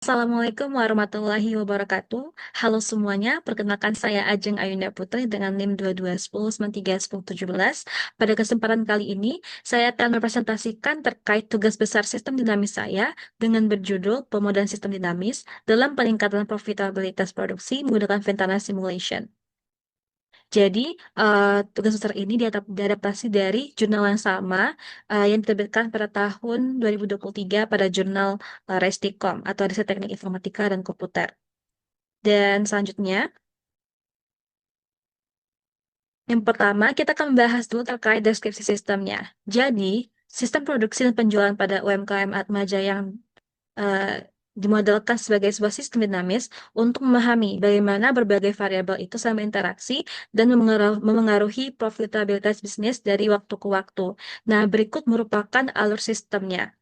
Assalamualaikum warahmatullahi wabarakatuh. Halo semuanya, perkenalkan saya Ajeng Ayunda Putri dengan NIM 2210931017. Pada kesempatan kali ini, saya akan merepresentasikan terkait tugas besar sistem dinamis saya dengan berjudul Pemodelan Sistem Dinamis dalam Peningkatan Profitabilitas Produksi menggunakan Ventana Simulation. Jadi, tugas besar ini diadaptasi dari jurnal yang sama yang diterbitkan pada tahun 2023 pada jurnal Resticom atau Riset Teknik Informatika dan Komputer. Dan selanjutnya, yang pertama kita akan membahas dulu terkait deskripsi sistemnya. Jadi, sistem produksi dan penjualan pada UMKM Atmaja yang eh, dimodelkan sebagai sebuah sistem dinamis untuk memahami bagaimana berbagai variabel itu saling berinteraksi dan memengaruhi profitabilitas bisnis dari waktu ke waktu. Nah, berikut merupakan alur sistemnya.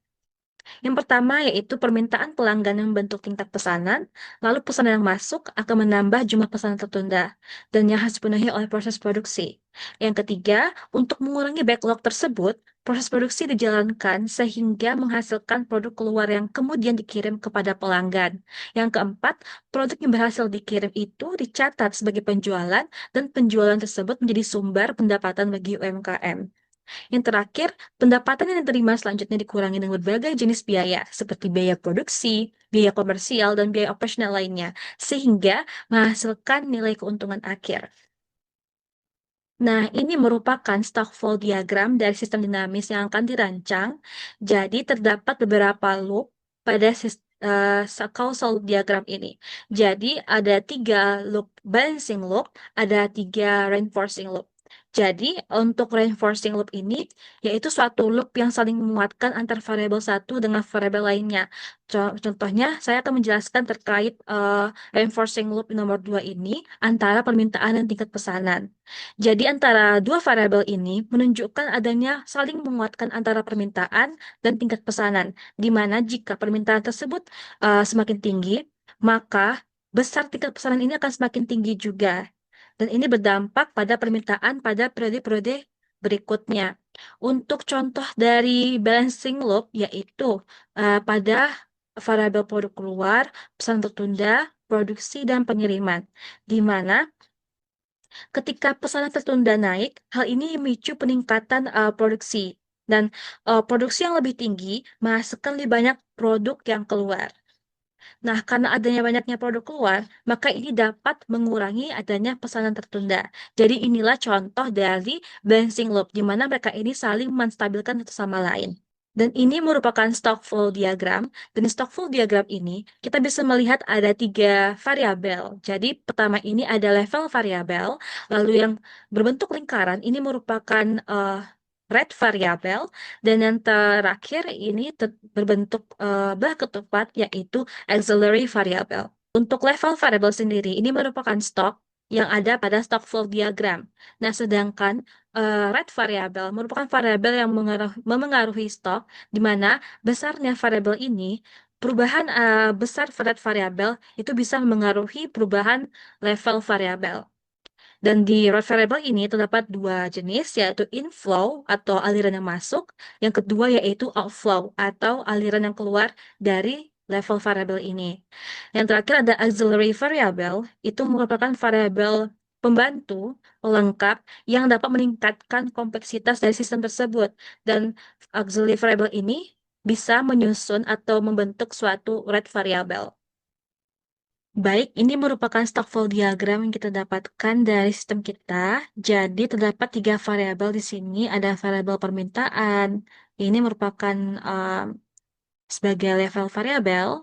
Yang pertama yaitu permintaan pelanggan yang membentuk tingkat pesanan, lalu pesanan yang masuk akan menambah jumlah pesanan tertunda, dan yang harus dipenuhi oleh proses produksi. Yang ketiga, untuk mengurangi backlog tersebut, proses produksi dijalankan sehingga menghasilkan produk keluar yang kemudian dikirim kepada pelanggan. Yang keempat, produk yang berhasil dikirim itu dicatat sebagai penjualan, dan penjualan tersebut menjadi sumber pendapatan bagi UMKM. Yang terakhir, pendapatan yang diterima selanjutnya dikurangi dengan berbagai jenis biaya, seperti biaya produksi, biaya komersial, dan biaya operasional lainnya, sehingga menghasilkan nilai keuntungan akhir. Nah, ini merupakan stock flow diagram dari sistem dinamis yang akan dirancang. Jadi, terdapat beberapa loop pada causal diagram ini. Jadi, ada 3 loop balancing loop, ada 3 reinforcing loop. Jadi, untuk reinforcing loop ini, yaitu suatu loop yang saling menguatkan antar variabel satu dengan variabel lainnya. Contohnya, saya akan menjelaskan terkait reinforcing loop nomor 2 ini antara permintaan dan tingkat pesanan. Jadi antara dua variabel ini menunjukkan adanya saling menguatkan antara permintaan dan tingkat pesanan, di mana jika permintaan tersebut semakin tinggi, maka besar tingkat pesanan ini akan semakin tinggi juga. Dan ini berdampak pada permintaan pada periode-periode berikutnya. Untuk contoh dari balancing loop, yaitu pada variabel produk keluar, pesanan tertunda, produksi, dan pengiriman, di mana ketika pesanan tertunda naik, hal ini memicu peningkatan produksi dan produksi yang lebih tinggi menghasilkan lebih banyak produk yang keluar. Nah, karena adanya banyaknya produk keluar, maka ini dapat mengurangi adanya pesanan tertunda. Jadi inilah contoh dari balancing loop, di mana mereka ini saling menstabilkan satu sama lain. Dan ini merupakan stock flow diagram. Dan di stock flow diagram ini, kita bisa melihat ada 3 variabel. Jadi pertama ini ada level variabel, lalu yang berbentuk lingkaran ini merupakan rate variabel, dan yang terakhir ini berbentuk berketupat yaitu auxiliary variable. Untuk level variable sendiri, ini merupakan stok yang ada pada stock flow diagram. Nah, sedangkan rate variable merupakan variabel yang memengaruhi stok, di mana besarnya variabel ini, perubahan besar rate variabel itu bisa memengaruhi perubahan level variabel. Dan di rate variable ini terdapat 2 jenis, yaitu inflow atau aliran yang masuk, yang kedua yaitu outflow atau aliran yang keluar dari level variable ini. Yang terakhir ada auxiliary variable, itu merupakan variabel pembantu pelengkap yang dapat meningkatkan kompleksitas dari sistem tersebut. Dan auxiliary variable ini bisa menyusun atau membentuk suatu rate variable. Baik, ini merupakan stock flow diagram yang kita dapatkan dari sistem kita. Jadi terdapat 3 variabel di sini. Ada variabel permintaan. Ini merupakan sebagai level variabel.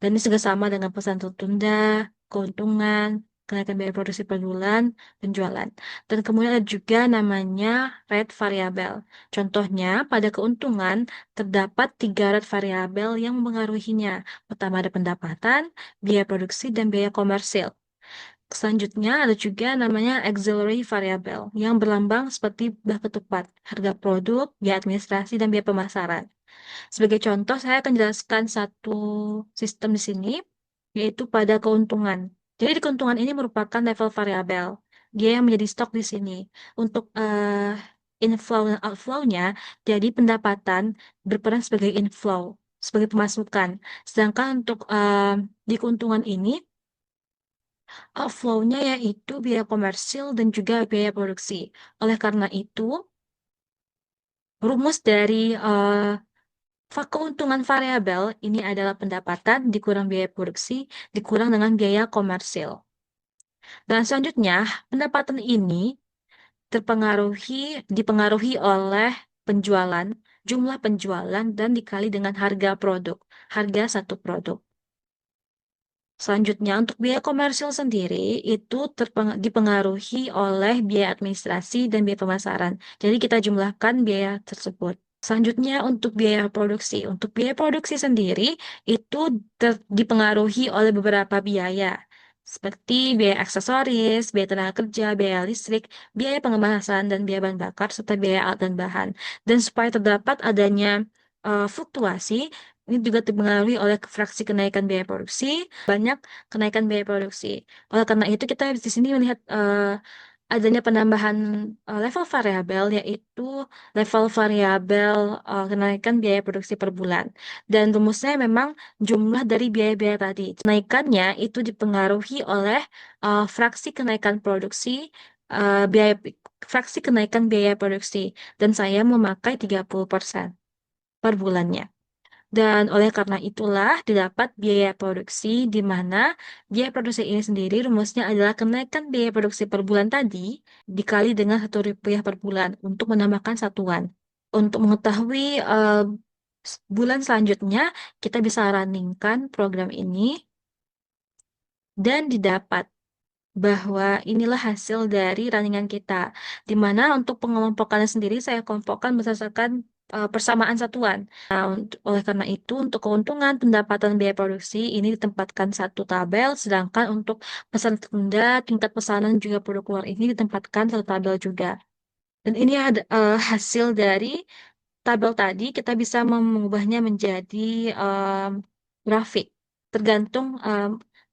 Dan ini juga sama dengan pesan tertunda, keuntungan, kenaikan biaya produksi per bulan, penjualan. Dan kemudian ada juga namanya rate variabel. Contohnya, pada keuntungan terdapat 3 rate variabel yang mempengaruhinya. Pertama ada pendapatan, biaya produksi, dan biaya komersil. Selanjutnya ada juga namanya auxiliary variable yang berlambang seperti bah ketupat, harga produk, biaya administrasi, dan biaya pemasaran. Sebagai contoh, saya akan jelaskan satu sistem di sini, yaitu pada keuntungan. Jadi di keuntungan ini merupakan level variabel. Dia yang menjadi stok di sini. Untuk inflow dan outflow-nya, jadi pendapatan berperan sebagai inflow. sebagai pemasukan. Sedangkan untuk di keuntungan ini, outflow-nya yaitu biaya komersil dan juga biaya produksi. Oleh karena itu, rumus dari keuntungan variabel ini adalah pendapatan dikurang biaya produksi dikurang dengan biaya komersil. Dan selanjutnya, pendapatan ini dipengaruhi oleh penjualan, jumlah penjualan, dan dikali dengan harga produk, harga satu produk. Selanjutnya, untuk biaya komersil sendiri itu dipengaruhi oleh biaya administrasi dan biaya pemasaran. Jadi kita jumlahkan biaya tersebut. Selanjutnya untuk biaya produksi. Untuk biaya produksi sendiri itu dipengaruhi oleh beberapa biaya. Seperti biaya aksesoris, biaya tenaga kerja, biaya listrik, biaya pengemasan, dan biaya bahan bakar, serta biaya alat dan bahan. Dan supaya terdapat adanya fluktuasi, ini juga dipengaruhi oleh fraksi kenaikan biaya produksi, banyak kenaikan biaya produksi. Oleh karena itu, kita di sini melihat adanya penambahan level variabel, yaitu level variabel kenaikan biaya produksi per bulan. Dan rumusnya memang jumlah dari biaya-biaya tadi. Kenaikannya itu dipengaruhi oleh fraksi kenaikan produksi, biaya fraksi kenaikan biaya produksi. Dan saya memakai 30% per bulannya. Dan oleh karena itulah didapat biaya produksi di mana biaya produksi ini sendiri rumusnya adalah kenaikan biaya produksi per bulan tadi dikali dengan Rp1 per bulan untuk menambahkan satuan. Untuk mengetahui bulan selanjutnya, kita bisa runningkan program ini dan didapat bahwa inilah hasil dari runningan kita. Di mana untuk pengelompokannya sendiri saya kelompokkan berdasarkan persamaan satuan. Oleh karena itu, untuk keuntungan pendapatan biaya produksi ini ditempatkan satu tabel, sedangkan untuk pesan tertunda, tingkat pesanan juga produk luar ini ditempatkan satu tabel juga. Dan ini ada hasil dari tabel tadi, kita bisa mengubahnya menjadi grafik, tergantung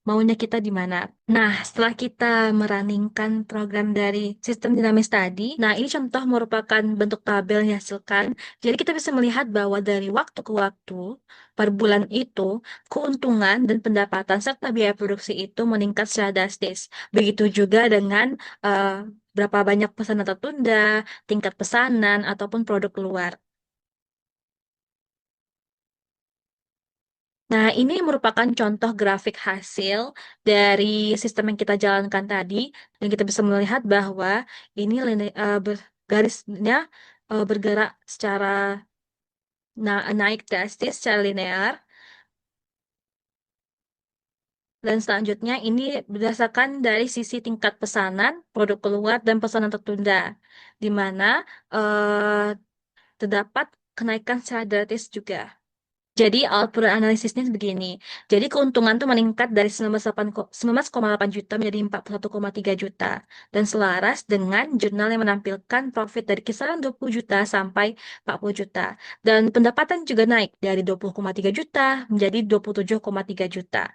maunya kita di mana. Nah, setelah kita meraningkan program dari sistem dinamis tadi, nah ini contoh merupakan bentuk tabel yang dihasilkan. Jadi kita bisa melihat bahwa dari waktu ke waktu, per bulan itu, keuntungan dan pendapatan serta biaya produksi itu meningkat secara drastis. Begitu juga dengan berapa banyak pesanan tertunda, tingkat pesanan, ataupun produk keluar. Nah, ini merupakan contoh grafik hasil dari sistem yang kita jalankan tadi, dan kita bisa melihat bahwa ini garisnya bergerak secara naik drastis secara linear, dan selanjutnya ini berdasarkan dari sisi tingkat pesanan, produk keluar, dan pesanan tertunda, di mana eh, terdapat kenaikan secara drastis juga. Jadi output analisisnya begini. Jadi keuntungan tuh meningkat dari 19,8 juta menjadi 41,3 juta. Dan selaras dengan jurnal yang menampilkan profit dari kisaran 20 juta sampai 40 juta. Dan pendapatan juga naik dari 20,3 juta menjadi 27,3 juta.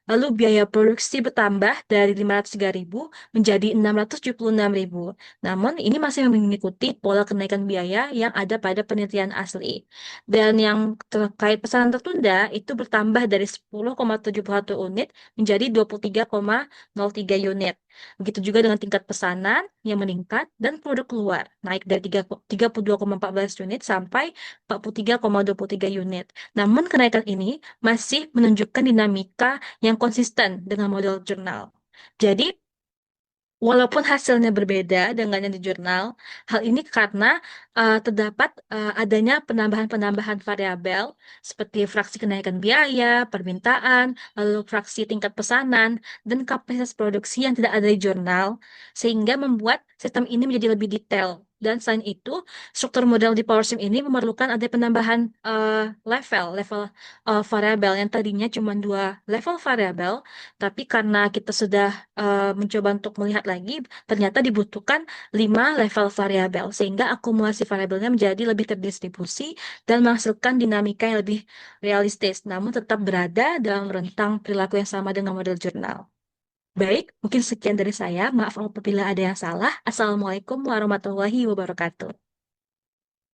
Lalu biaya produksi bertambah dari 503.000 menjadi 676.000. Namun ini masih mengikuti pola kenaikan biaya yang ada pada penelitian asli. Dan yang terkait pesanan tertunda itu bertambah dari 10,71 unit menjadi 23,03 unit. Begitu juga dengan tingkat pesanan yang meningkat dan produk keluar naik dari 32,14 unit sampai 43,23 unit. Namun kenaikan ini masih menunjukkan dinamika yang konsisten dengan model jurnal. Jadi, walaupun hasilnya berbeda dengan yang di jurnal, hal ini karena terdapat adanya penambahan-penambahan variabel seperti fraksi kenaikan biaya, permintaan, lalu fraksi tingkat pesanan, dan kapasitas produksi yang tidak ada di jurnal, sehingga membuat sistem ini menjadi lebih detail. Dan selain itu, struktur model di PowerSim ini memerlukan ada penambahan level variabel yang tadinya cuma dua level variabel, tapi karena kita sudah mencoba untuk melihat lagi, ternyata dibutuhkan 5 level variabel, sehingga akumulasi variabelnya menjadi lebih terdistribusi dan menghasilkan dinamika yang lebih realistis, namun tetap berada dalam rentang perilaku yang sama dengan model jurnal. Baik, mungkin sekian dari saya. Maaf apabila ada yang salah. Assalamualaikum warahmatullahi wabarakatuh.